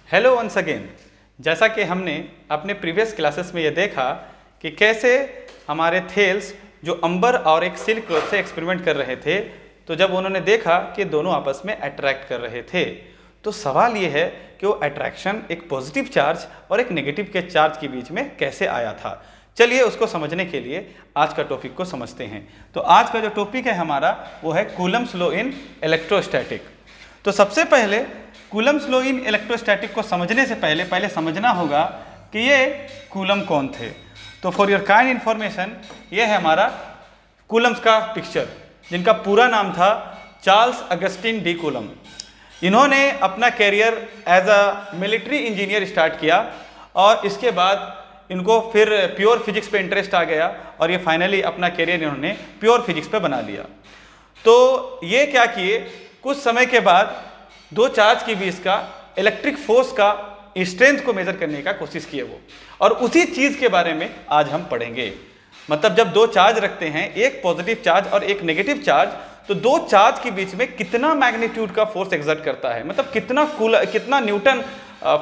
Hello once again. जैसा कि हमने अपने प्रीवियस क्लासेस में ये देखा कि कैसे हमारे थेल्स जो अंबर और एक सिल्क क्लॉथ से एक्सपेरिमेंट कर रहे थे, तो जब उन्होंने देखा कि दोनों आपस में अट्रैक्ट कर रहे थे, तो सवाल ये है कि वो अट्रैक्शन एक पॉजिटिव चार्ज और एक नेगेटिव के चार्ज के बीच में कैसे आया था। चलिए उसको समझने के लिए आज का टॉपिक को समझते हैं। तो आज का जो टॉपिक है हमारा वो है कूलम्स लॉ इन इलेक्ट्रोस्टैटिक। तो सबसे पहले कूलम्स लॉ इन इलेक्ट्रोस्टैटिक को समझने से पहले समझना होगा कि ये कूलम कौन थे। तो फॉर योर काइंड इंफॉर्मेशन, ये है हमारा कूलम्स का पिक्चर, जिनका पूरा नाम था चार्ल्स अगस्टिन डी कूलम। इन्होंने अपना career as a military engineer start किया और इसके बाद इनको फिर प्योर फिजिक्स पे इंटरेस्ट आ गया और ये फाइनली अपना कैरियर इन्होंने प्योर फिजिक्स पे बना लिया। तो ये क्या किए, कुछ समय के बाद दो चार्ज के बीच का इलेक्ट्रिक फोर्स का स्ट्रेंथ को मेजर करने का कोशिश किए वो, और उसी चीज के बारे में आज हम पढ़ेंगे। मतलब जब दो चार्ज रखते हैं, एक पॉजिटिव चार्ज और एक नेगेटिव चार्ज, तो दो चार्ज के बीच में कितना मैग्नीट्यूड का फोर्स एक्सर्ट करता है, मतलब कितना न्यूटन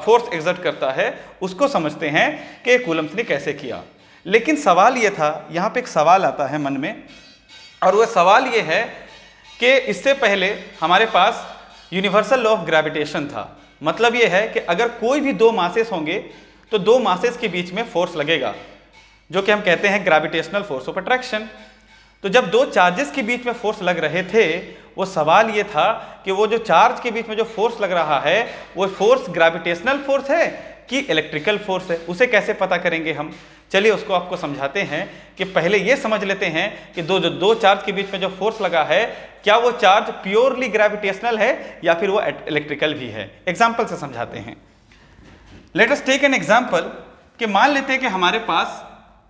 फोर्स एक्सर्ट करता है, उसको समझते हैं कि कूलम्स ने कैसे किया। लेकिन सवाल ये था, यहाँ पे एक सवाल आता है मन में, और वह सवाल ये है कि इससे पहले हमारे पास यूनिवर्सल लॉ ऑफ ग्रेविटेशन था। मतलब ये है कि अगर कोई भी दो मासेस होंगे तो दो मासेस के बीच में फोर्स लगेगा, जो कि हम कहते हैं ग्रेविटेशनल फोर्स ऑफ अट्रैक्शन। तो जब दो चार्जेस के बीच में फोर्स लग रहे थे, वो सवाल ये था कि वो जो चार्ज के बीच में जो फोर्स लग रहा है वो फोर्स ग्रेविटेशनल फोर्स है कि इलेक्ट्रिकल फोर्स है, उसे कैसे पता करेंगे हम। चलिए उसको आपको समझाते हैं कि पहले ये समझ लेते हैं कि दो चार्ज के बीच में जो फोर्स लगा है, क्या वो चार्ज प्योरली ग्रेविटेशनल है या फिर वो इलेक्ट्रिकल भी है। एग्जाम्पल से समझाते हैं। Let us take an example कि मान लेते हैं कि हमारे पास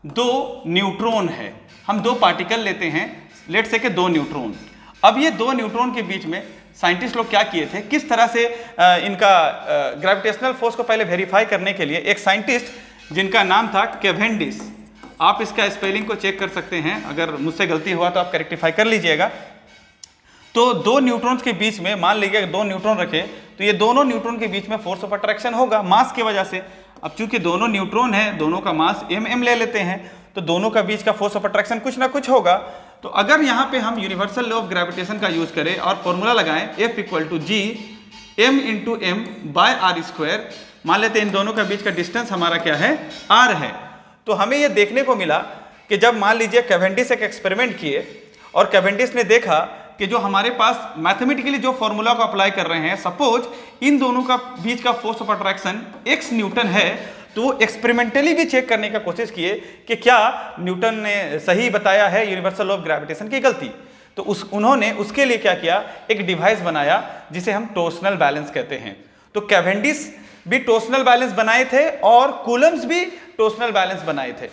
दो न्यूट्रॉन है। हम दो पार्टिकल लेते हैं, लेट से कि दो न्यूट्रॉन। अब ये दो न्यूट्रॉन के बीच में साइंटिस्ट लोग क्या किए थे, किस तरह से इनका ग्रेविटेशनल फोर्स को पहले वेरीफाई करने के लिए एक साइंटिस्ट जिनका नाम था कैवेंडिश, आप इसका स्पेलिंग को चेक कर सकते हैं, अगर मुझसे गलती हुआ तो आप करेक्टिफाई कर लीजिएगा। तो दो न्यूट्रॉन्स के बीच में मान लीजिए दो न्यूट्रॉन रखे, तो ये दोनों न्यूट्रॉन के बीच में फोर्स ऑफ अट्रैक्शन होगा मास की वजह से। अब चूंकि दोनों न्यूट्रॉन है, दोनों का मास m ले लेते हैं, तो दोनों का बीच का फोर्स ऑफ अट्रैक्शन कुछ ना कुछ होगा। तो अगर यहाँ पे हम यूनिवर्सल लॉ ऑफ ग्रेविटेशन का यूज करें और फॉर्मूला लगाएं F = G m × m by r², मान लेते हैं इन दोनों का बीच का डिस्टेंस हमारा क्या है, r है। तो हमें यह देखने को मिला कि जब मान लीजिए कैवेंडिश एक एक्सपेरिमेंट किए और कैवेंडिश ने देखा कि जो हमारे पास मैथमेटिकली जो फॉर्मूला को अप्लाई कर रहे हैं, सपोज इन दोनों का बीच का force of attraction x Newton है, तो वो एक्सपेरिमेंटली भी चेक करने का कोशिश किए कि क्या न्यूटन ने सही बताया है यूनिवर्सल लॉ ऑफ ग्रेविटेशन की गलती। तो उन्होंने उसके लिए क्या किया, एक डिवाइस बनाया जिसे हम टॉर्सनल बैलेंस कहते हैं। तो कैवेंडिश भी टॉर्सनल बैलेंस बनाए थे और कूलम्स भी टॉर्सनल बैलेंस बनाए थे।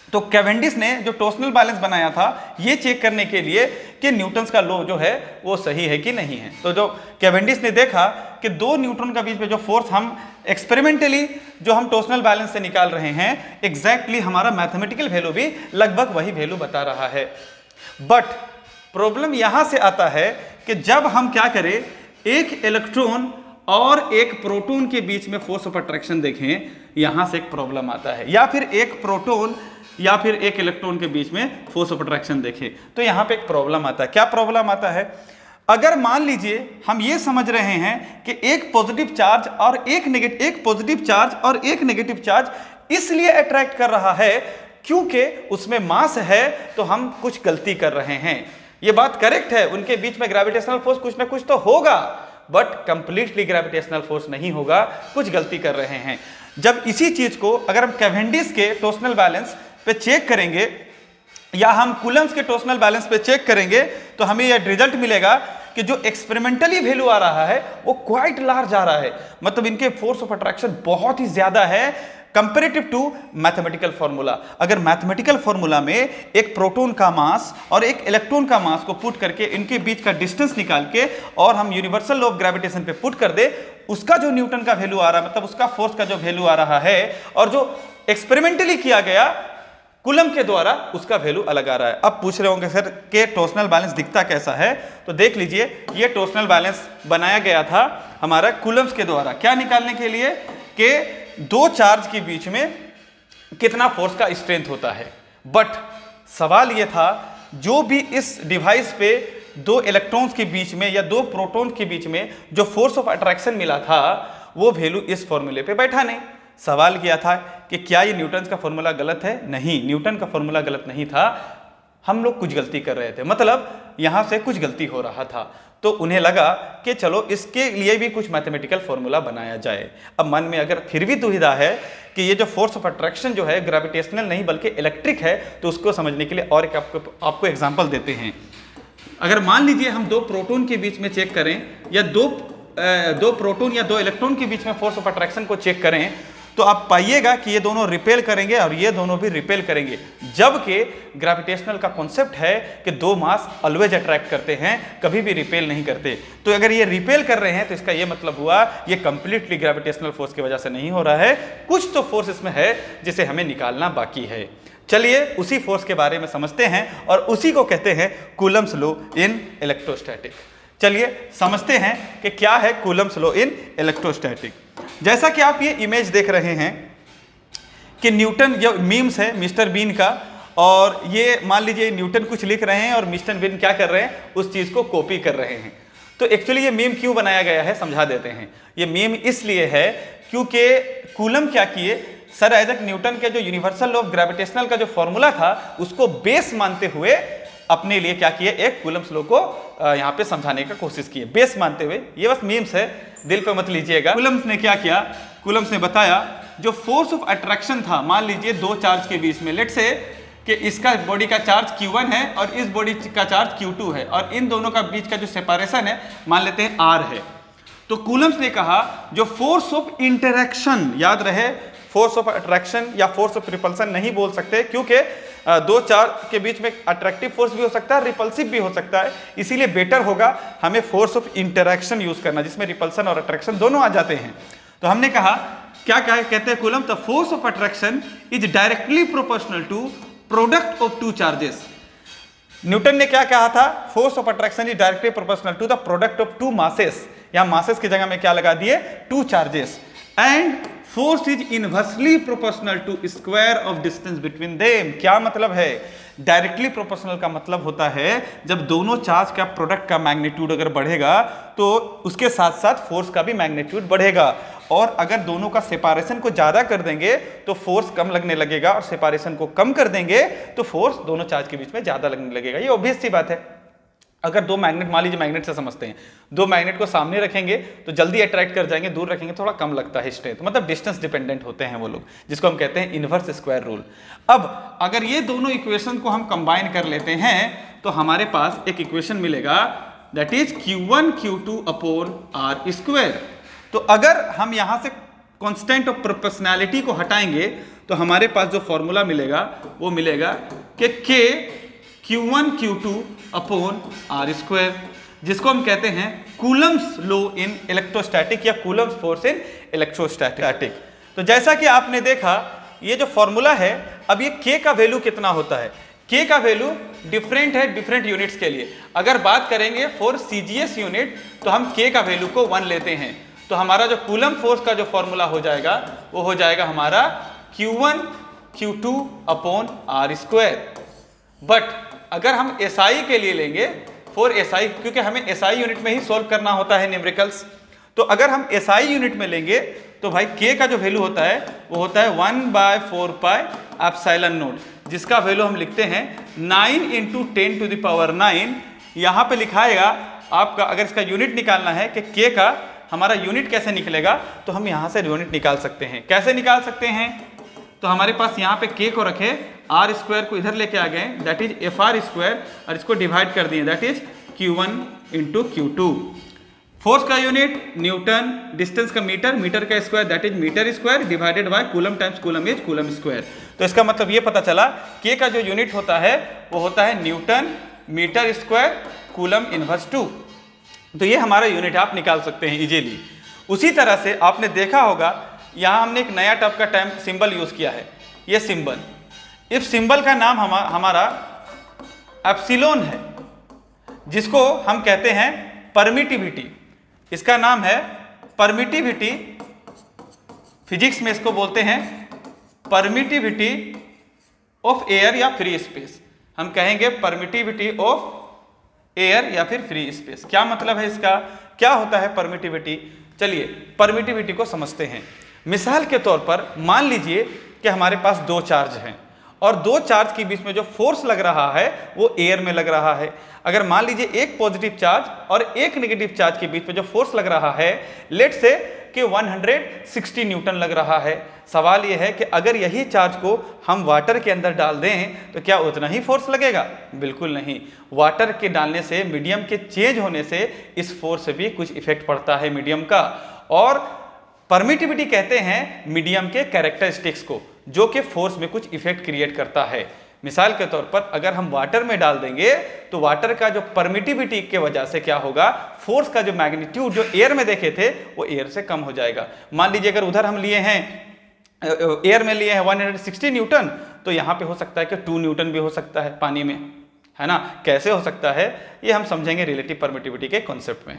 तो कैवेंडिश ने जो टॉर्सनल बैलेंस बनाया था, ये चेक करने के लिए कि न्यूटन्स का लॉ जो है वो सही है कि नहीं है। तो जो कैवेंडिश ने देखा कि दो न्यूट्रॉन का बीच में जो फोर्स हम एक्सपेरिमेंटली जो हम टॉर्सनल बैलेंस से निकाल रहे हैं, एग्जैक्टली हमारा मैथमेटिकल वैल्यू भी लगभग वही वैल्यू बता रहा है। बट प्रॉब्लम यहां से आता है कि जब हम क्या करें, एक इलेक्ट्रॉन और एक प्रोटॉन के बीच में फोर्स ऑफ अट्रैक्शन देखें, यहां से एक प्रॉब्लम आता है। या फिर एक प्रोटॉन या फिर एक इलेक्ट्रॉन के बीच में फोर्स ऑफ अट्रैक्शन देखें, तो यहां पे एक प्रॉब्लम आता है। क्या प्रॉब्लम आता है, अगर मान लीजिए हम ये समझ रहे हैं कि एक पॉजिटिव चार्ज और एक पॉजिटिव चार्ज और एक नेगेटिव चार्ज इसलिए अट्रैक्ट कर रहा है क्योंकि उसमें मास है, तो हम कुछ गलती कर रहे हैं। ये बात करेक्ट है, उनके बीच में ग्रेविटेशनल फोर्स कुछ ना कुछ तो होगा, बट कंप्लीटली ग्रेविटेशनल फोर्स नहीं होगा, कुछ गलती कर रहे हैं। जब इसी चीज को अगर हम कैवेंडिश के टॉर्सनल बैलेंस पे चेक करेंगे या हम कूलम्स के टॉर्सनल बैलेंस पे चेक करेंगे, तो हमें यह रिजल्ट मिलेगा कि जो एक्सपेरिमेंटली वैल्यू आ रहा है वो क्वाइट लार्ज आ रहा है। मतलब इनके फोर्स ऑफ अट्रैक्शन बहुत ही ज्यादा है कंपेरेटिव टू मैथमेटिकल फॉर्मूला। अगर मैथमेटिकल फॉर्मूला में एक प्रोटॉन का मास और एक इलेक्ट्रॉन का मास को पुट करके इनके बीच का डिस्टेंस निकाल के और हम यूनिवर्सल लॉ ऑफ ग्रेविटेशन पे पुट कर दे, उसका जो न्यूटन का वैल्यू आ रहा है, मतलब उसका फोर्स का जो वैल्यू आ रहा है, और जो एक्सपेरिमेंटली किया गया कूलम के द्वारा उसका वैल्यू अलग आ रहा है। अब पूछ रहे होंगे सर कि टॉर्सनल बैलेंस दिखता कैसा है, तो देख लीजिए ये टॉर्सनल बैलेंस बनाया गया था हमारा कूलम्स के द्वारा, क्या निकालने के लिए कि दो चार्ज के बीच में कितना फोर्स का स्ट्रेंथ होता है। बट सवाल ये था जो भी इस डिवाइस पे दो इलेक्ट्रॉन्स के बीच में या दो प्रोटॉन के बीच में जो फोर्स ऑफ अट्रैक्शन मिला था वो वैल्यू इस फॉर्मूले पे बैठा नहीं। सवाल किया था कि क्या ये न्यूटन का फॉर्मूला गलत है? नहीं, न्यूटन का फॉर्मूला गलत नहीं था, हम लोग कुछ गलती कर रहे थे, मतलब यहां से कुछ गलती हो रहा था। तो उन्हें लगा कि चलो इसके लिए भी कुछ मैथमेटिकल फॉर्मूला बनाया जाए। अब मन में अगर फिर भी दुविधा है कि ये जो फोर्स ऑफ अट्रैक्शन जो है ग्रेविटेशनल नहीं बल्कि इलेक्ट्रिक है, तो उसको समझने के लिए और एक आपको एग्जाम्पल देते हैं। अगर मान लीजिए हम दो प्रोटॉन के बीच में चेक करें या दो प्रोटॉन या दो इलेक्ट्रॉन के बीच में फोर्स ऑफ अट्रैक्शन को चेक करें, तो आप पाइएगा कि ये दोनों रिपेल करेंगे और ये दोनों भी रिपेल करेंगे, जबकि ग्रेविटेशनल का कॉन्सेप्ट है कि दो मास ऑलवेज अट्रैक्ट करते हैं, कभी भी रिपेल नहीं करते। तो अगर ये रिपेल कर रहे हैं तो इसका ये मतलब हुआ ये कंप्लीटली ग्रेविटेशनल फोर्स की वजह से नहीं हो रहा है, कुछ तो फोर्स इसमें है जिसे हमें निकालना बाकी है। चलिए उसी फोर्स के बारे में समझते हैं और उसी को कहते हैं कूलम्स लॉ इन इलेक्ट्रोस्टैटिक। चलिए समझते हैं कि क्या है कूलम्स लॉ इन इलेक्ट्रोस्टैटिक। जैसा कि आप ये इमेज देख रहे हैं कि न्यूटन, जो मीम्स है मिस्टर बीन का, और ये मान लीजिए न्यूटन कुछ लिख रहे हैं और मिस्टर बीन क्या कर रहे हैं, उस चीज को कॉपी कर रहे हैं। तो एक्चुअली ये मीम क्यों बनाया गया है समझा देते हैं। ये मीम इसलिए है क्योंकि कूलम क्या किए, सर आइजैक न्यूटन के जो यूनिवर्सल लॉ ऑफ ग्रेविटेशनल का जो फॉर्मूला था उसको बेस मानते हुए अपने लिए क्या किए, एक कूलम्स लॉ को यहाँ पे समझाने का कोशिश किए, बेस मानते हुए। ये बस मीम्स है, दिल पे मत लीजिएगा। कूलम्स ने क्या किया, कूलम्स ने बताया जो फोर्स ऑफ अट्रैक्शन था, मान लीजिए दो चार्ज के बीच में, लेट से कि इसका बॉडी का चार्ज Q1 है और इस बॉडी का चार्ज Q2 है और इन दोनों का बीच का जो सेपरेशन है मान लेते हैं R है। तो कूलम्स ने कहा जो फोर्स ऑफ इंटरेक्शन, याद रहे फोर्स ऑफ अट्रैक्शन या फोर्स ऑफ रिपल्सन नहीं बोल सकते, क्योंकि दो चार्ज के बीच में अट्रैक्टिव फोर्स भी हो सकता है, रिपल्सिव भी हो सकता है, इसीलिए बेटर होगा हमें फोर्स ऑफ इंटरेक्शन यूज करना जिसमें रिपल्सन और अट्रैक्शन दोनों आ जाते हैं। तो हमने कहा क्या कहते हैं Coulomb, the force of attraction is directly proportional to product of two charges. Newton ने क्या कहा था, force of attraction is directly proportional to the product of two masses, यहां मासेस की जगह में क्या लगा दिए, two charges, and force is inversely proportional to square of distance between them. क्या मतलब है, डायरेक्टली प्रोपोर्शनल का मतलब होता है जब दोनों चार्ज का प्रोडक्ट का मैग्नीट्यूड अगर बढ़ेगा तो उसके साथ साथ फोर्स का भी मैग्नीट्यूड बढ़ेगा, और अगर दोनों का सेपरेशन को ज्यादा कर देंगे तो फोर्स कम लगने लगेगा और सेपरेशन को कम कर देंगे तो फोर्स दोनों चार्ज के बीच में ज्यादा लगने लगेगा। ये ऑब्वियस सी बात है। अगर दो मैग्नेट, मान लीजिए मैग्नेट से समझते हैं, दो मैग्नेट को सामने रखेंगे तो जल्दी अट्रैक्ट कर जाएंगे, दूर रखेंगे थोड़ा कम लगता है स्ट्रेंथ, मतलब डिस्टेंस डिपेंडेंट होते हैं वो लोग, जिसको हम कहते हैं इनवर्स स्क्वायर रूल। अब अगर ये दोनों इक्वेशन को हम कंबाइन कर लेते हैं तो हमारे पास एक इक्वेशन मिलेगा that is Q1 Q2 upon R square. तो अगर हम यहां से कांस्टेंट ऑफ प्रोपोर्शनैलिटी को हटाएंगे तो हमारे पास जो फॉर्मूला मिलेगा वो मिलेगा कि K Q1 Q2 upon R square, जिसको हम कहते हैं कूलम्स लॉ इन इलेक्ट्रोस्टैटिक या कूलम्स फोर्स इन इलेक्ट्रोस्टैटिक। तो जैसा कि आपने देखा ये जो फॉर्मूला है, अब ये K का वैल्यू कितना होता है, K का वैल्यू डिफरेंट है डिफरेंट यूनिट्स के लिए। अगर बात करेंगे फॉर CGS यूनिट तो हम K का वैल्यू को 1 लेते हैं, तो हमारा जो कूलम फोर्स का जो फॉर्मूला हो जाएगा वो हो जाएगा हमारा Q1 Q2 upon R square. But अगर हम SI के लिए लेंगे, फॉर SI, क्योंकि हमें SI यूनिट में ही सॉल्व करना होता है न्यूमेरिकल्स, तो अगर हम SI यूनिट में लेंगे तो भाई K का जो वैल्यू होता है वो होता है 1/4 पाई एप्सिलॉन नॉट, जिसका वैल्यू हम लिखते हैं 9 × 10⁹। यहाँ पे लिखाएगा आपका, अगर इसका यूनिट निकालना है कि K का हमारा यूनिट कैसे निकलेगा, तो हम यहाँ से यूनिट निकाल सकते हैं। कैसे निकाल सकते हैं, तो हमारे पास यहाँ पे K को रखे, R स्क्वायर को इधर लेके आ गए दैट इज FR स्क्वायर, और इसको डिवाइड कर दिए that is Q1 × Q2। Force का यूनिट न्यूटन, डिस्टेंस का मीटर, मीटर का square that is metre square, divided by coulomb times coulomb is coulomb square. तो इसका मतलब ये पता चला K का जो यूनिट होता है वो होता है newton metre square coulomb inverse 2। तो ये हमारा यूनिट आप निकाल सकते हैं इजीली। उसी तरह से आपने देखा होगा यहाँ हमने एक नया टर्म का सिंबल यूज किया है, ये सिंबल इफ सिंबल का नाम हमारा एप्सिलॉन है, जिसको हम कहते हैं परमिटिविटी। इसका नाम है परमिटिविटी, फिजिक्स में इसको बोलते हैं परमिटिविटी ऑफ एयर या फ्री स्पेस। हम कहेंगे परमिटिविटी ऑफ एयर या फिर फ्री स्पेस। क्या मतलब है इसका, क्या होता है परमिटिविटी? चलिए परमिटिविटी को समझते हैं। मिसाल के तौर पर मान लीजिए कि हमारे पास दो चार्ज हैं और दो चार्ज के बीच में जो फोर्स लग रहा है वो एयर में लग रहा है। अगर मान लीजिए एक पॉजिटिव चार्ज और एक नेगेटिव चार्ज के बीच में जो फोर्स लग रहा है लेट से कि 160 न्यूटन लग रहा है। सवाल यह है कि अगर यही चार्ज को हम वाटर के अंदर डाल दें तो क्या उतना ही फोर्स लगेगा? बिल्कुल नहीं। वाटर के डालने से, मीडियम के चेंज होने से इस फोर्स से भी कुछ इफेक्ट पड़ता है मीडियम का। और परमिटिविटी कहते हैं मीडियम के कैरेक्टरिस्टिक्स को, जो कि फोर्स में कुछ इफेक्ट क्रिएट करता है। मिसाल के तौर पर अगर हम वाटर में डाल देंगे तो वाटर का जो परमिटिविटी के वजह से क्या होगा, फोर्स का जो मैग्नीट्यूड जो एयर में देखे थे वो एयर से कम हो जाएगा। मान लीजिए अगर उधर हम लिए हैं एयर में लिए हैं 160 न्यूटन, तो यहाँ पे हो सकता है कि 2 न्यूटन भी हो सकता है पानी में, है ना। कैसे हो सकता है ये हम समझेंगे रिलेटिव परमिटिविटी के कॉन्सेप्ट में।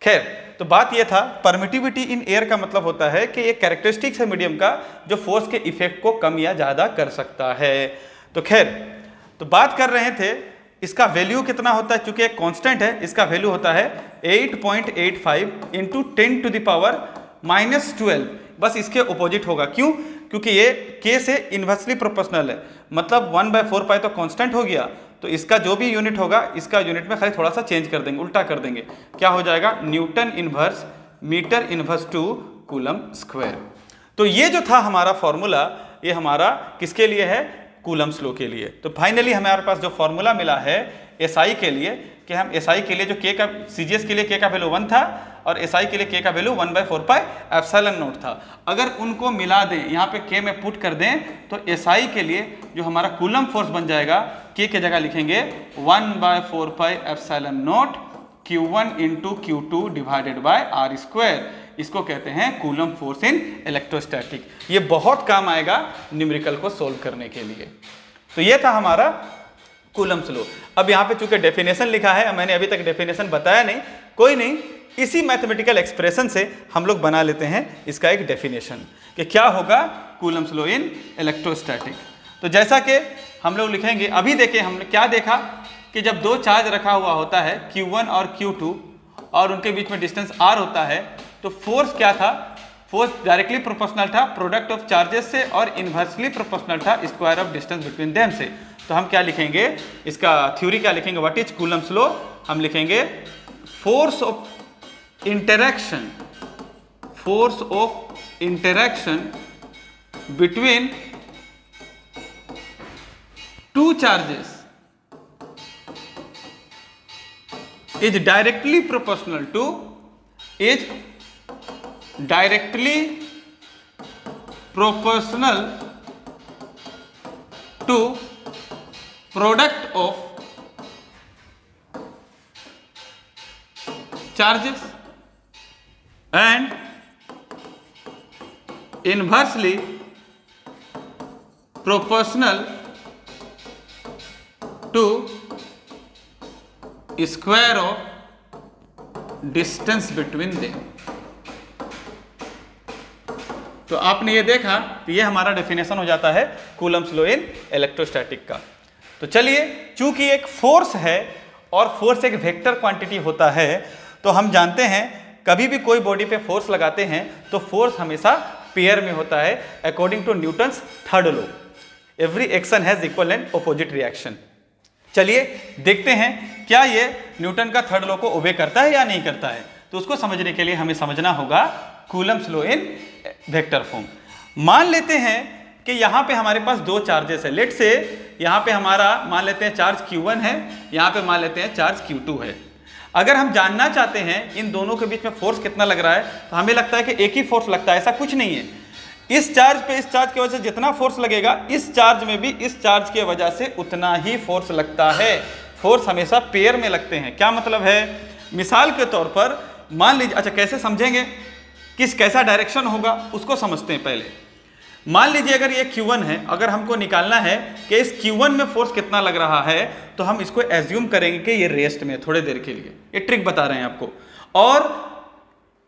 खैर, तो बात यह था परमिटिविटी इन एयर का मतलब होता है कि एक कैरेक्टरिस्टिक्स है मीडियम का जो फोर्स के इफेक्ट को कम या ज़्यादा कर सकता है। तो खैर, तो बात कर रहे थे इसका वैल्यू कितना होता है। चूंकि एक कांस्टेंट है, इसका वैल्यू होता है 8.85 इंटू 10 टू द पावर -12। बस इसके ऑपोजिट होगा। क्यों? क्योंकि ये k से इन्वर्सली प्रोपोर्शनल है, मतलब 1/4 पाई तो कांस्टेंट हो गया, तो इसका जो भी यूनिट होगा इसका यूनिट में खाली थोड़ा सा चेंज कर देंगे, उल्टा कर देंगे। क्या हो जाएगा? Newton inverse metre inverse two coulomb square. तो ये जो था हमारा फॉर्मूला, ये हमारा किसके लिए है? कूलम्स लॉ के लिए। तो फाइनली हमारे पास जो फॉर्मूला मिला है एसआई के लिए, कि हम एसआई के लिए जो के का, सीजीएस के लिए के का वैल्यू 1 था और एसआई के लिए के का वैल्यू 1/4 पाई एप्सिलॉन नॉट था। अगर उनको मिला दें, यहाँ पे के में पुट कर दें, तो एसआई के लिए जो हमारा कूलम फोर्स बन जाएगा, के की जगह लिखेंगे 1/4 pi epsilon naught Q1 into Q2 divided by R square. इसको कहते हैं कूलम फोर्स इन इलेक्ट्रोस्टैटिक। ये बहुत काम आएगा न्यूमेरिकल को सोल्व करने के लिए। तो ये था हमारा कूलम्स लॉ। अब यहाँ पे चूंकि डेफिनेशन लिखा है, मैंने अभी तक डेफिनेशन बताया नहीं, कोई नहीं, इसी मैथमेटिकल एक्सप्रेशन से हम लोग बना लेते हैं इसका एक डेफिनेशन कि क्या होगा कूलम्स लॉ इन इलेक्ट्रोस्टैटिक। तो जैसा कि हम लोग लिखेंगे, अभी देखिए हमने क्या देखा कि जब दो चार्ज रखा हुआ होता है Q1 और Q2 और उनके बीच में डिस्टेंस r होता है, तो फोर्स क्या था? फोर्स डायरेक्टली प्रोपोर्शनल था प्रोडक्ट ऑफ चार्जेस से और इनवर्सली प्रोपोर्शनल था square of distance between them से। तो हम क्या लिखेंगे, इसका थ्योरी क्या लिखेंगे, व्हाट इज कूलम्स लॉ? हम लिखेंगे force of interaction between two charges is directly proportional to product of charges and inversely proportional to square of distance between them. तो आपने ये देखा, तो ये हमारा डेफिनेशन हो जाता है कूलम्स लॉ इन इलेक्ट्रोस्टैटिक का। तो चलिए, चूंकि एक फोर्स है और फोर्स एक वेक्टर क्वांटिटी होता है, तो हम जानते हैं कभी भी कोई बॉडी पे फोर्स लगाते हैं तो फोर्स हमेशा पेयर में होता है according to Newton's third law. Every action has equal and opposite reaction. चलिए देखते हैं क्या ये न्यूटन का थर्ड लॉ को ओबे करता है या नहीं करता है। तो उसको समझने के लिए हमें समझना होगा कूलम्स लॉ इन वेक्टर फॉर्म। मान लेते हैं कि यहाँ पे हमारे पास दो चार्जेस है। लेट से यहाँ पे हमारा मान लेते हैं चार्ज Q1 है, यहाँ पे मान लेते हैं चार्ज Q2 है। अगर हम जानना चाहते हैं इन दोनों के बीच में फोर्स कितना लग रहा है, तो हमें लगता है कि एक ही फोर्स लगता है, ऐसा कुछ नहीं है। इस चार्ज पे इस चार्ज की वजह से जितना फोर्स लगेगा, इस चार्ज में भी इस चार्ज की वजह से उतना ही फोर्स लगता है। फोर्स हमेशा पेयर में लगते हैं। क्या मतलब है? मिसाल के तौर पर मान लीजिए, अच्छा कैसे समझेंगे, कैसा डायरेक्शन होगा उसको समझते हैं पहले। मान लीजिए अगर ये Q1 है, अगर हमको निकालना है कि इस Q1 में फोर्स कितना लग रहा है, तो हम इसको एज्यूम करेंगे कि ये रेस्ट में थोड़े देर के लिए, ये ट्रिक बता रहे हैं आपको, और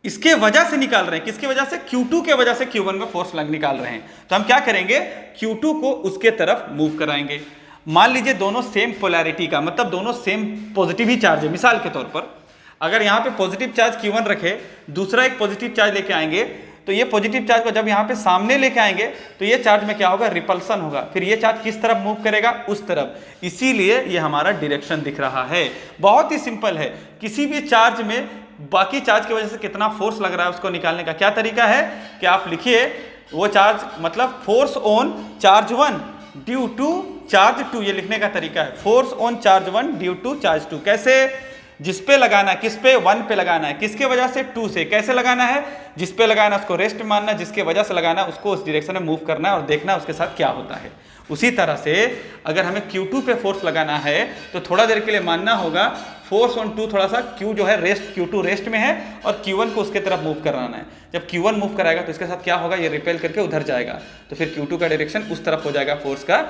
इसके वजह से निकाल रहे हैं, किसकी वजह से, Q2 के वजह से Q1 में फोर्स निकाल रहे हैं। तो हम क्या करेंगे, Q2 को उसके तरफ मूव कराएंगे। मान लीजिए दोनों सेम पोलैरिटी का, मतलब दोनों सेम पॉजिटिव ही चार्ज है। मिसाल के तौर पर अगर यहाँ पे पॉजिटिव चार्ज Q1 रखे, दूसरा एक पॉजिटिव चार्ज लेके आएंगे, तो ये पॉजिटिव चार्ज को जब यहाँ पे सामने लेके आएंगे तो ये चार्ज में क्या होगा, रिपल्सन होगा। फिर ये चार्ज किस तरफ मूव करेगा, उस तरफ। इसीलिए ये हमारा डायरेक्शन दिख रहा है। बहुत ही सिंपल है। किसी भी चार्ज में बाकी चार्ज की वजह से कितना फोर्स लग रहा है उसको निकालने का क्या तरीका है कि आप लिखिए वो चार्ज, मतलब force on charge 1 due to charge 2, ये लिखने का तरीका है। Force on charge 1 due to charge 2। कैसे, जिस पे लगाना है, किस पे, 1 पे लगाना है, किसके वजह से, 2 से। कैसे लगाना है, जिस पे लगाना है उसको रेस्ट मानना है, जिसके वजह से लगाना है उसको उस डायरेक्शन में मूव करना है और देखना है उसके साथ क्या होता है। उसी तरह से अगर हमें Q2 पे फोर्स लगाना है तो थोड़ा देर के लिए मानना होगा फोर्स ऑन 2, थोड़ा सा Q जो है रेस्ट, Q2 रेस्ट में है और Q1 को उसके तरफ मूव कराना है। जब Q1 मूव कराएगा तो इसके साथ क्या होगा, ये रिपेल करके उधर जाएगा, तो फिर Q2 का डायरेक्शन उस तरफ हो जाएगा फोर्स का।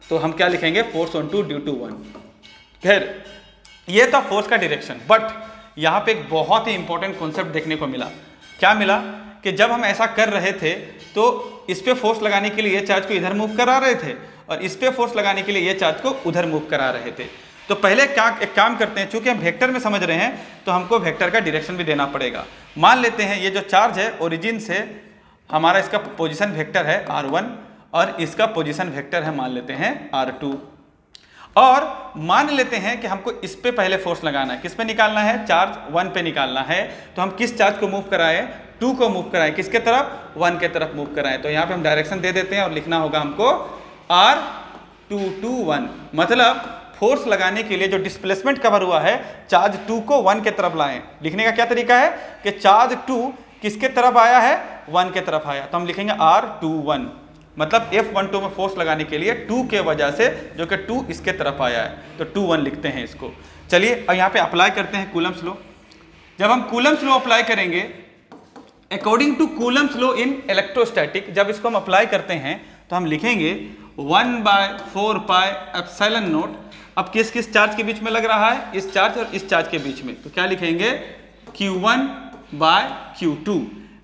तो हम क्या लिखेंगे, फोर्स ऑन 2 ड्यू टू 1। खैर ये था फोर्स का डायरेक्शन। बट यहाँ पे एक बहुत ही इंपॉर्टेंट कॉन्सेप्ट देखने को मिला। क्या मिला कि जब हम ऐसा कर रहे थे तो इस पे फोर्स लगाने के लिए ये चार्ज को इधर मूव करा रहे थे और इस पे फोर्स लगाने के लिए ये चार्ज को उधर मूव करा रहे थे। तो पहले एक काम करते हैं, चूंकि हम वेक्टर में समझ रहे हैं तो हमको वेक्टर का डायरेक्शन भी देना पड़ेगा। मान लेते हैं ये जो चार्ज है ओरिजिन से हमारा, इसका पोजीशन वेक्टर है R1 और इसका पोजीशन वेक्टर है मान लेते हैं R2, और मान लेते हैं कि हमको इस पे पहले फोर्स लगाना है। किस पे निकालना है, चार्ज 1 पे निकालना है। तो हम किस चार्ज को मूव कराएं, 2 को मूव कराएं, किसके तरफ, 1 के तरफ मूव कराएं। तो यहाँ पे हम डायरेक्शन दे देते हैं और लिखना होगा हमको R2 to 1। मतलब फोर्स लगाने के लिए जो डिस्प्लेसमेंट कवर हुआ है, चार्ज 2 को 1 के तरफ लाएं। लिखने का क्या तरीका है कि चार्ज 2 किसके तरफ आया है, 1 के तरफ आया, तो हम लिखेंगे R21। मतलब F12 में फोर्स लगाने के लिए 2 के वजह से, जो कि 2 इसके तरफ आया है, तो 2 1 लिखते हैं इसको। चलिए अब यहाँ पे अप्लाई करते हैं कूलम्स लॉ। जब हम कूलम्स लॉ अप्लाई करेंगे according to Coulomb's law in electrostatic, जब इसको हम अप्लाई करते हैं तो हम लिखेंगे 1/4πε0। अब किस किस चार्ज के बीच में लग रहा है, इस चार्ज और इस चार्ज के बीच में, तो क्या लिखेंगे, Q1/Q2।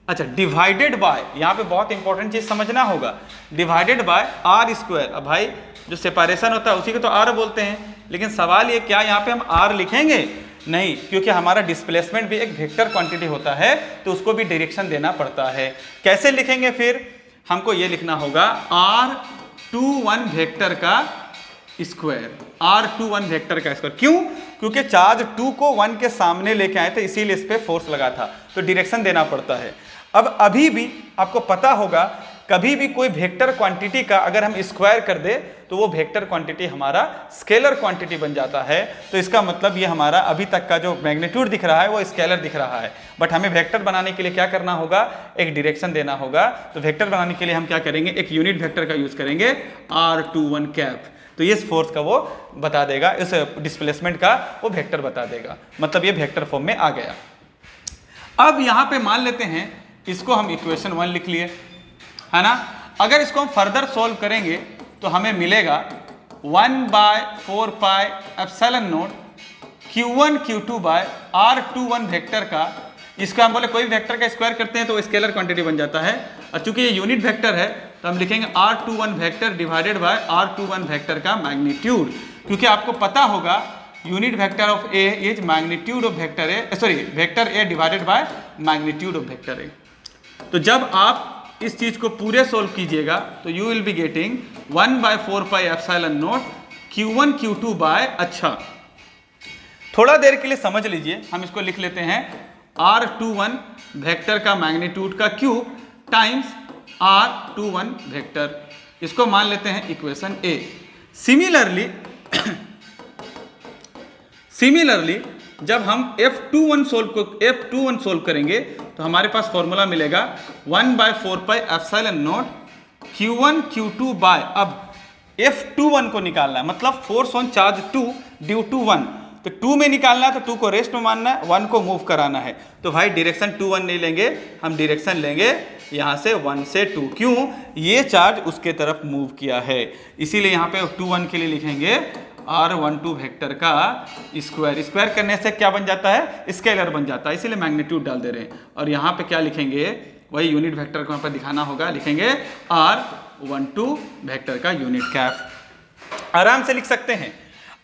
अच्छा, डिवाइडेड बाय, यहाँ पे बहुत इंपॉर्टेंट चीज समझना होगा, डिवाइडेड बाय R²। अब भाई जो सेपरेशन होता है उसी को तो R बोलते हैं, लेकिन सवाल ये क्या यहाँ पे हम R लिखेंगे, नहीं, क्योंकि हमारा डिस्प्लेसमेंट भी एक वेक्टर क्वांटिटी होता है तो उसको भी डायरेक्शन देना पड़ता है। कैसे लिखेंगे, फिर हमको ये लिखना होगा R21 वेक्टर का स्क्वायर, R21 वेक्टर का स्क्वायर। क्यों, क्योंकि चार्ज 2 को 1 के सामने लेके आए थे, इसीलिए इस पे फोर्स लगा था, तो डायरेक्शन देना पड़ता है। अब अभी भी आपको पता होगा, कभी भी कोई वेक्टर क्वांटिटी का अगर हम स्क्वायर कर दे तो वो वेक्टर क्वांटिटी हमारा स्केलर क्वांटिटी बन जाता है। तो इसका मतलब ये हमारा अभी तक का जो मैग्नीट्यूड दिख रहा है वो स्केलर दिख रहा है, बट हमें वेक्टर बनाने के लिए क्या करना होगा, एक डायरेक्शन देना होगा। तो वेक्टर बनाने के लिए हम क्या करेंगे, एक यूनिट वेक्टर का यूज करेंगे, R21 कैप। तो इस फोर्स का वो बता देगा, इस डिस्प्लेसमेंट का वो वेक्टर बता देगा, मतलब ये वेक्टर फॉर्म में आ गया। अब यहाँ पे मान लेते हैं इसको हम इक्वेशन 1 लिख लिए, है ना। अगर इसको हम फर्दर सॉल्व करेंगे तो हमें मिलेगा 1/4πε0 Q1 Q2 bye R21 vector का, इसको हम बोले कोई वेक्टर का स्क्वायर करते हैं तो स्केलर क्वांटिटी बन जाता है, और चूंकि ये यूनिट वेक्टर है तो हम लिखेंगे R21 vector divided by R21 vector का मैग्नीट्यूड। क्योंकि आपको पता होगा unit vector of A is magnitude of vector A, sorry vector A divided by magnitude of vector A. तो जब आप इस चीज को पूरे सोल्व कीजिएगा तो you will be getting 1/4πε0 Q1 Q2 by, अच्छा थोड़ा देर के लिए समझ लीजिए, हम इसको लिख लेते हैं R21 वेक्टर का मैग्नीट्यूड का क्यूब टाइम्स R21 वेक्टर, इसको मान लेते हैं इक्वेशन ए। सिमिलरली जब हम F21 सोल्व करेंगे तो हमारे पास फॉर्मूला मिलेगा 1/4πε0 Q1 Q2 बाय, अब F21 को निकालना है, मतलब force on charge 2 due to 1, तो 2 में निकालना है तो 2 को रेस्ट में मानना है, 1 को मूव कराना है। तो भाई डायरेक्शन 2 1 नहीं लेंगे, हम डायरेक्शन लेंगे यहाँ से 1 से 2, क्यों? ये चार्ज उसके तरफ मूव किया है, इसीलिए यहाँ पे 2 1 के लिए लिखेंगे r12 वेक्टर का स्क्वायर। स्क्वायर करने से क्या बन जाता है? स्केलर बन जाता है, इसीलिए मैग्नीट्यूड डाल दे रहे हैं। और यहाँ पे क्या लिखेंगे? वही यूनिट वेक्टर को यहाँ पर दिखाना होगा, लिखेंगे r12 वेक्टर का यूनिट कैप। आराम से लिख सकते हैं।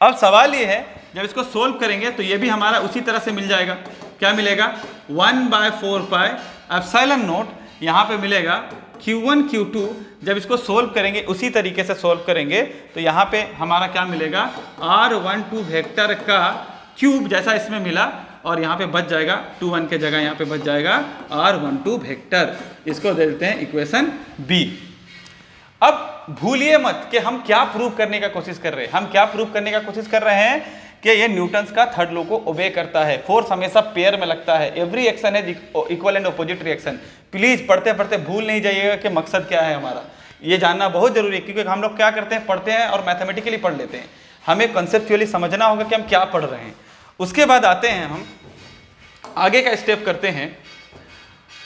अब सवाल ये है, जब इसको सोल्व करेंगे तो ये भी हमारा उसी तरह से मिल जाएगा। क्या मिलेगा? 1/4 पाई एप्सिलॉन नॉट, यहाँ पे मिलेगा Q1 Q2। जब इसको सोल्व करेंगे उसी तरीके से सोल्व करेंगे तो यहाँ पे हमारा क्या मिलेगा? r12 वेक्टर का क्यूब जैसा इसमें मिला, और यहाँ पे बच जाएगा 2 1 के जगह यहाँ पे बच जाएगा r12 वेक्टर। इसको दे देते हैं इक्वेशन बी। अब भूलिए मत कि हम क्या प्रूव करने का कोशिश कर रहे हैं। हम क्या प्रूव करने का कोशिश कर रहे हैं कि ये न्यूटन्स का थर्ड लॉ को ओबे करता है। फोर्स हमेशा पेयर में लगता है। एवरी एक्शन है equal and opposite reaction. Please पढ़ते पढ़ते भूल नहीं जाइएगा कि मकसद क्या है हमारा। ये जानना बहुत जरूरी है, क्योंकि हम लोग क्या करते हैं, पढ़ते हैं और मैथमेटिकली पढ़ लेते हैं। हमें कंसेप्चुअली समझना होगा कि हम क्या पढ़ रहे हैं। उसके बाद आते हैं हम आगे का स्टेप करते हैं।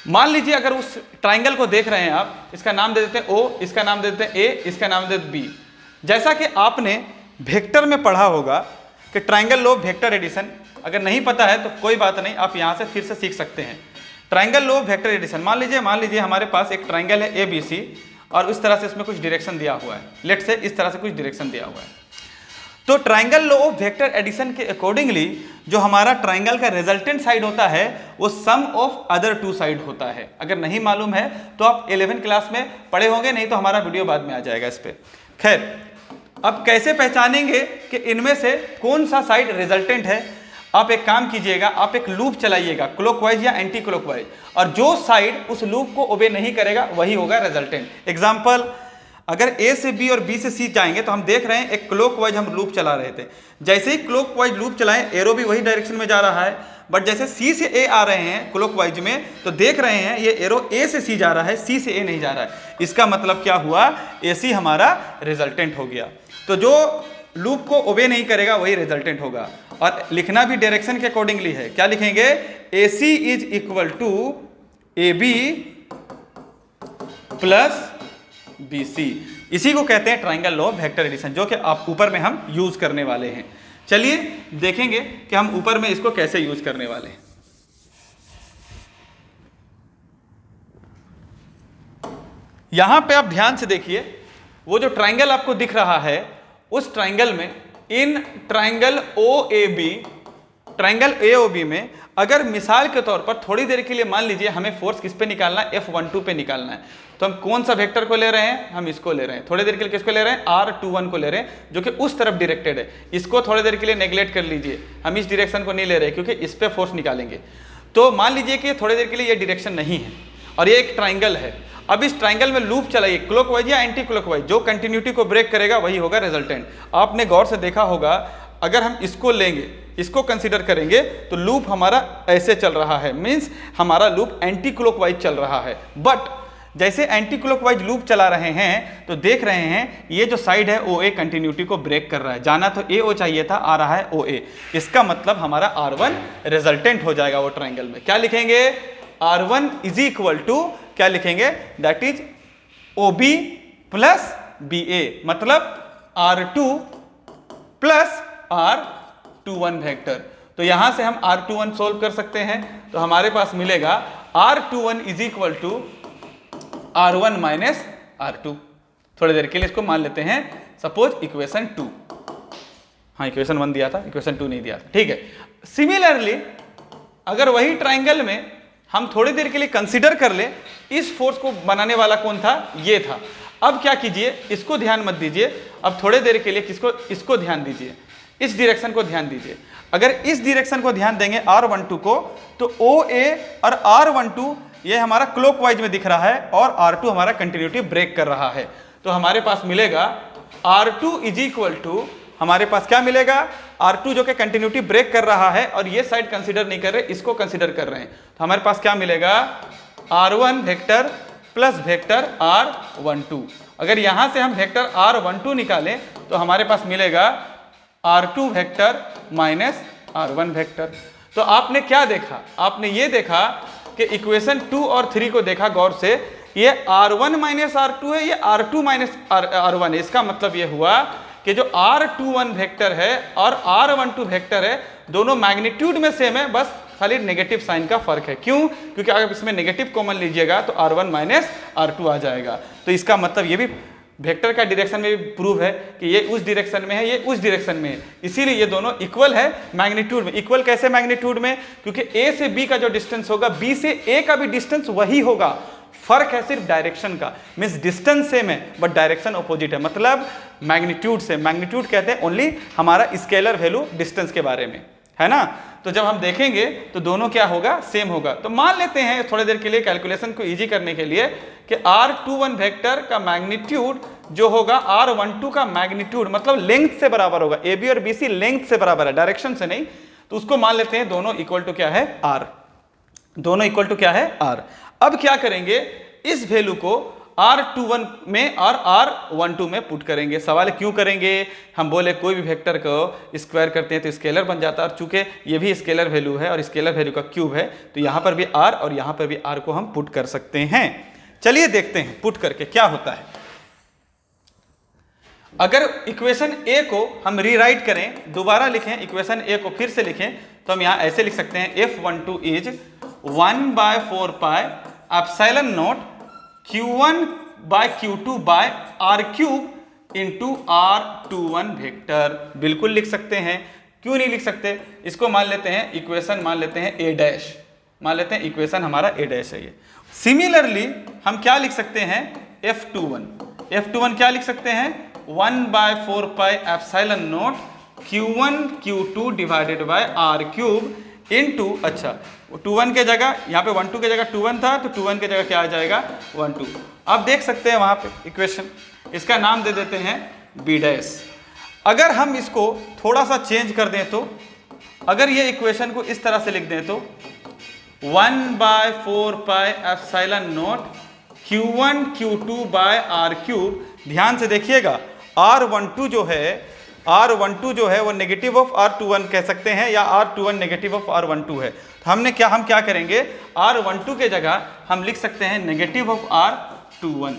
मान लीजिए अगर उस ट्राइंगल को देख रहे हैं आप, इसका नाम दे देते हैं O, इसका नाम दे देते हैं A, इसका नाम दे देते हैं B। जैसा कि आपने वेक्टर में पढ़ा होगा कि triangle law of vector addition, अगर नहीं पता है तो कोई बात नहीं, आप यहाँ से फिर से सीख सकते हैं। Triangle law of vector addition, मान लीजिए हमारे पास एक ट्राइंगल है ABC और इस तरह से इसमें कुछ डायरेक्शन दिया हुआ है। लेट से इस तरह से कुछ डायरेक्शन दिया हुआ है। तो triangle law of vector addition के अकॉर्डिंगली जो हमारा ट्राइंगल का रिजल्टेंट साइड होता है वो सम ऑफ अदर 2 साइड होता है। अगर नहीं मालूम है तो आप 11th क्लास में पढ़े होंगे, नहीं तो हमारा वीडियो बाद में आ जाएगा इस पे। खैर, अब कैसे पहचानेंगे कि इनमें से कौन सा साइड रिजल्टेंट है? आप एक काम कीजिएगा, आप एक लूप चलाइएगा क्लॉकवाइज या एंटी क्लॉकवाइज, और जो साइड उस लूप को ओबे नहीं करेगा वही होगा रिजल्टेंट। एग्जाम्पल, अगर A से B और B से C जाएंगे तो हम देख रहे हैं एक क्लॉकवाइज हम लूप चला रहे थे। जैसे ही क्लॉकवाइज लूप चलाएं, एरो भी वही डायरेक्शन में जा रहा है, बट जैसे C से A आ रहे हैं क्लॉकवाइज में तो देख रहे हैं ये एरो A से C जा रहा है, C से A नहीं जा रहा है। इसका मतलब क्या हुआ? AC हमारा रिजल्टेंट हो गया। तो जो लूप को ओबे नहीं करेगा वही रिजल्टेंट होगा। और लिखना भी डायरेक्शन के अकॉर्डिंगली है। क्या लिखेंगे? AC is equal to AB plus BC। इसी को कहते हैं triangle law of vector addition, जो कि आप ऊपर में हम यूज करने वाले हैं। चलिए देखेंगे कि हम ऊपर में इसको कैसे यूज करने वाले हैं। यहां पे आप ध्यान से देखिए, वो जो ट्राइंगल आपको दिख रहा है उस ट्राइंगल में, in triangle OAB, triangle AOB में अगर मिसाल के तौर पर थोड़ी देर के लिए मान लीजिए हमें फोर्स किस पे निकालना है? F12 पे निकालना है। तो हम कौन सा वेक्टर को ले रहे हैं? हम इसको ले रहे हैं। थोड़ी देर के लिए किसको ले रहे हैं? R21 को ले रहे हैं, जो कि उस तरफ डायरेक्टेड है। इसको थोड़ी देर के लिए नेग्लेक्ट कर लीजिए, हम इस डायरेक्शन को नहीं ले रहे क्योंकि इस पे फोर्स निकालेंगे। तो मान लीजिए कि थोड़ी देर के लिए ये डायरेक्शन नहीं है और ये एक ट्राइंगल है। अब इस ट्राइंगल में लूप चलाइए क्लॉकवाइज या एंटी क्लॉकवाइज, जो कंटिन्यूटी को ब्रेक करेगा वही होगा रिजल्टेंट। आपने गौर से देखा होगा, अगर हम इसको लेंगे, इसको कंसीडर करेंगे तो लूप हमारा ऐसे चल रहा है, मींस हमारा लूप एंटी क्लॉकवाइज चल रहा है। बट जैसे एंटी क्लॉकवाइज लूप चला रहे हैं तो देख रहे हैं ये जो साइड है OA कंटिन्यूटी को ब्रेक कर रहा है। जाना तो AO चाहिए था, आ रहा है OA। इसका मतलब हमारा R1 रिजल्टेंट हो जाएगा वो ट्राइंगल में। क्या लिखेंगे? R1 इज इक्वल टू क्या लिखेंगे? That is OB plus BA, मतलब R2 प्लस R21 वेक्टर। तो यहां से हम R21 सोल्व कर सकते हैं। तो हमारे पास मिलेगा R21 is equal to R1 minus R2। थोड़ी देर के लिए इसको मान लेते हैं सपोज इक्वेशन 2। हाँ, इक्वेशन 1 दिया था, इक्वेशन 2 नहीं दिया था, ठीक है। सिमिलरली अगर वही ट्राइंगल में हम थोड़ी देर के लिए कंसीडर कर ले, इस फोर्स को बनाने वाला कौन था? ये था। अब क्या कीजिए, इसको ध्यान मत दीजिए, अब थोड़े देर के लिए इसको ध्यान दीजिए, इस डायरेक्शन को ध्यान दीजिए। अगर इस डायरेक्शन को ध्यान देंगे R12 को, तो OA और R12 ये हमारा क्लॉकवाइज में दिख रहा है और R2 हमारा कंटिन्यूटी ब्रेक कर रहा है। तो हमारे पास मिलेगा R2 इज इक्वल टू, हमारे पास क्या मिलेगा? R2 जो कि कंटिन्यूटी ब्रेक कर रहा है और ये साइड कंसीडर नहीं कर रहे, इसको कंसीडर कर रहे हैं। तो हमारे पास क्या मिलेगा? R1 vector plus vector R12। अगर यहां से हम वेक्टर R12 निकालें तो हमारे पास मिलेगा R2 vector minus R1 vector. तो आपने क्या देखा? आपने ये देखा कि इक्वेशन 2 और 3 को देखा गौर से, ये R1 माइनस R2 है, ये R2 माइनस R1 है। इसका मतलब ये हुआ कि जो R21 वेक्टर है और R12 वेक्टर है, दोनों मैग्नीट्यूड में सेम है, बस खाली नेगेटिव साइन का फर्क है। क्यों? क्योंकि अगर इसमें नेगेटिव कॉमन लीजिएगा तो R1 माइनस R2 आ जाएगा। तो इसका मतलब ये भी वेक्टर का डायरेक्शन में भी प्रूव है कि ये उस डायरेक्शन में है, ये उस डायरेक्शन में है, इसीलिए ये दोनों इक्वल है मैग्नीट्यूड में। इक्वल कैसे मैग्नीट्यूड में? क्योंकि A से B का जो डिस्टेंस होगा, B से A का भी डिस्टेंस वही होगा, फर्क है सिर्फ डायरेक्शन का। मीन्स डिस्टेंस सेम है बट डायरेक्शन अपोजिट है, मतलब मैग्नीट्यूड से। मैग्नीट्यूड कहते हैं ओनली हमारा स्केलर वैल्यू डिस्टेंस के बारे में, है ना। तो जब हम देखेंगे तो दोनों क्या होगा, सेम होगा। तो मान लेते हैं थोड़ी देर के लिए कैलकुलेशन को इजी करने के लिए कि R21 वेक्टर का मैग्नीट्यूड जो होगा R12 का मैग्नीट्यूड, मतलब लेंथ से बराबर होगा। AB और BC लेंथ से बराबर है, डायरेक्शन से नहीं। तो उसको मान लेते हैं दोनों इक्वल टू क्या है, R। दोनों इक्वल टू क्या है, R। अब क्या करेंगे, इस वैल्यू को R21 में और R12 में पुट करेंगे। सवाल क्यों करेंगे? हम बोले कोई भी वेक्टर को स्क्वायर करते हैं तो स्केलर बन जाता है, और चूंकि ये भी स्केलर वैल्यू है और स्केलर वैल्यू का क्यूब है, तो यहाँ पर भी R और यहाँ पर भी R को हम पुट कर सकते हैं। चलिए देखते हैं पुट करके क्या होता है। अगर इक्वेशन A को हम रीराइट करें, दोबारा लिखें, इक्वेशन A को फिर से लिखें, तो हम यहाँ ऐसे लिख सकते हैं F12 is 1/4 pi epsilon naught Q1 by Q2 by R cube into R21 vector. बिल्कुल लिख सकते हैं, क्यों नहीं लिख सकते? इसको मान लेते हैं इक्वेशन, मान लेते हैं A डैश, मान लेते हैं इक्वेशन हमारा A डैश है ये। सिमिलरली हम क्या लिख सकते हैं, F21 क्या लिख सकते हैं, 1/4 pi epsilon naught Q1 Q2 divided bye R cube into, अच्छा 21 के जगह, यहाँ पे 12 के जगह 21 था, तो 21 के जगह क्या आ जाएगा, 12। अब देख सकते हैं वहाँ पे इक्वेशन, इसका नाम दे देते हैं B डैश। अगर हम इसको थोड़ा सा चेंज कर दें तो, अगर ये इक्वेशन को इस तरह से लिख दें तो 1/4 pi epsilon naught Q1 Q2 by R cube. ध्यान से देखिएगा, R12 जो है वो नेगेटिव ऑफ R21 कह सकते हैं, या R21 नेगेटिव ऑफ R12 है। तो हम क्या करेंगे, R12 के जगह हम लिख सकते हैं नेगेटिव ऑफ R21।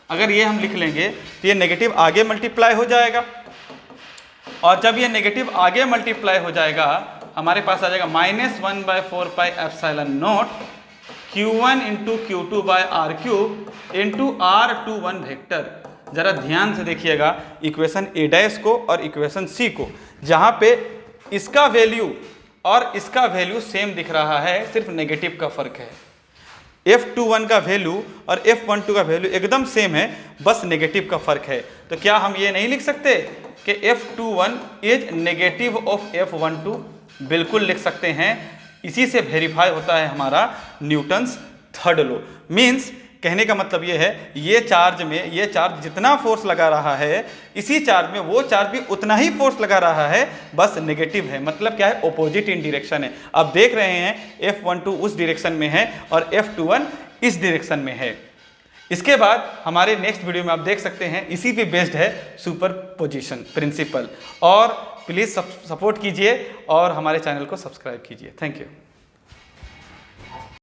अगर ये हम लिख लेंगे तो ये नेगेटिव आगे मल्टीप्लाई हो जाएगा, और जब ये नेगेटिव आगे मल्टीप्लाई हो जाएगा हमारे पास आ जाएगा -1/4 pi epsilon naught Q1 into Q2 by R cube into R21 vector. जरा ध्यान से देखिएगा इक्वेशन A डैश को और इक्वेशन C को, जहां पे इसका वैल्यू और इसका वैल्यू सेम दिख रहा है, सिर्फ नेगेटिव का फर्क है। F21 का वैल्यू और F12 का वैल्यू एकदम सेम है, बस नेगेटिव का फर्क है। तो क्या हम ये नहीं लिख सकते कि F21 is negative of F12? बिल्कुल लिख सकते हैं। इसी से वेरीफाई होता है हमारा न्यूटन्स थर्ड लॉ। मीन्स कहने का मतलब ये है, ये चार्ज जितना फोर्स लगा रहा है, इसी चार्ज में वो चार्ज भी उतना ही फोर्स लगा रहा है, बस नेगेटिव है। मतलब क्या है, ऑपोजिट इन डायरेक्शन है। अब देख रहे हैं F12 उस डायरेक्शन में है और F21 इस डायरेक्शन में है। इसके बाद हमारे नेक्स्ट वीडियो में आप देख सकते हैं, इसी पे बेस्ड है सुपरपोजिशन प्रिंसिपल। और प्लीज़ सपोर्ट कीजिए और हमारे चैनल को सब्सक्राइब कीजिए। Thank you.